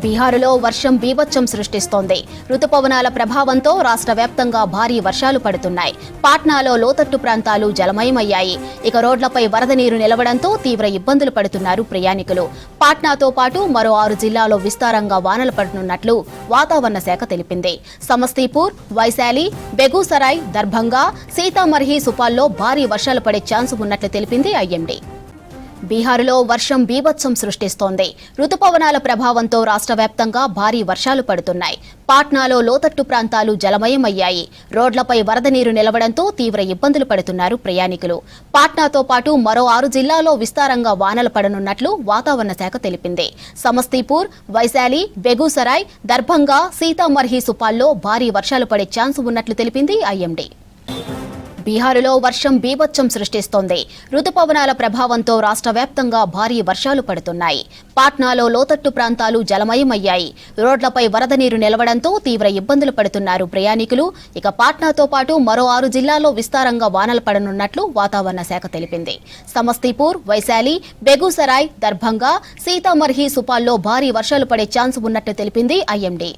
బీహారులో వర్షం బీభత్సం సృష్టిస్తోంది. రుతుపవనాల ప్రభావంతో రాష్ట్ర వ్యాప్తంగా భారీ వర్షాలు పడుతున్నాయి. పాట్నాలో లోతట్టు ప్రాంతాలు జలమయమయ్యాయి. ఇక రోడ్లపై వరద నీరు నిలవడంతో తీవ్ర ఇబ్బందులు పడుతున్నారు ప్రయాణికులు. పాట్నాతో పాటు మరో 6 జిల్లాల్లో విస్తారంగా వానలు పడనున్నట్లు వాతావరణ శాఖ తెలిపింది. సమస్తీపూర్, వైశాలి, బెగూసరాయ్, దర్భంగా, సీతామర్హి, సుపాల్లో భారీ వర్షాలు పడే ఛాన్స్ ఉన్నట్లు తెలిపింది ఐఎండీ. బీహారులో వర్షం బీభత్సం సృష్టిస్తోంది. రుతుపవనాల ప్రభావంతో రాష్ట్ర వ్యాప్తంగా భారీ వర్షాలు పడుతున్నాయి. పాట్నాలో లోతట్టు ప్రాంతాలు జలమయమయ్యాయి. రోడ్లపై వరద నీరు నిలవడంతో తీవ్ర ఇబ్బందులు పడుతున్నారు ప్రయాణికులు. పాట్నాతో పాటు మరో 6 జిల్లాల్లో విస్తారంగా వానలు పడనున్నట్లు వాతావరణ శాఖ తెలిపింది. సమస్తీపూర్, వైశాలి, బెగూసరాయ్, దర్భంగా, సీతామర్హి, సుపాల్లో భారీ వర్షాలు పడే ఛాన్స్ ఉన్నట్లు తెలిపింది ఐఎండీ. బీహారులో వర్షం బీభత్సం సృష్టిస్తోంది. రుతుపవనాల ప్రభావంతో రాష్ట్ర వ్యాప్తంగా భారీ వర్షాలు పడుతున్నాయి. పాట్నాలో లోతట్టు ప్రాంతాలు జలమయమయ్యాయి. రోడ్లపై వరద నీరు నిలవడంతో తీవ్ర ఇబ్బందులు పడుతున్నారు ప్రయాణికులు. ఇక పాట్నాతో పాటు మరో 6 జిల్లాల్లో విస్తారంగా వానలు పడనున్నట్లు వాతావరణ శాఖ తెలిపింది. సమస్తీపూర్, వైశాలి, బెగూసరాయ్, దర్భంగా, సీతామర్హి, సుపాల్లో భారీ వర్షాలు పడే ఛాన్స్ ఉన్నట్లు తెలిపింది ఐఎండీ.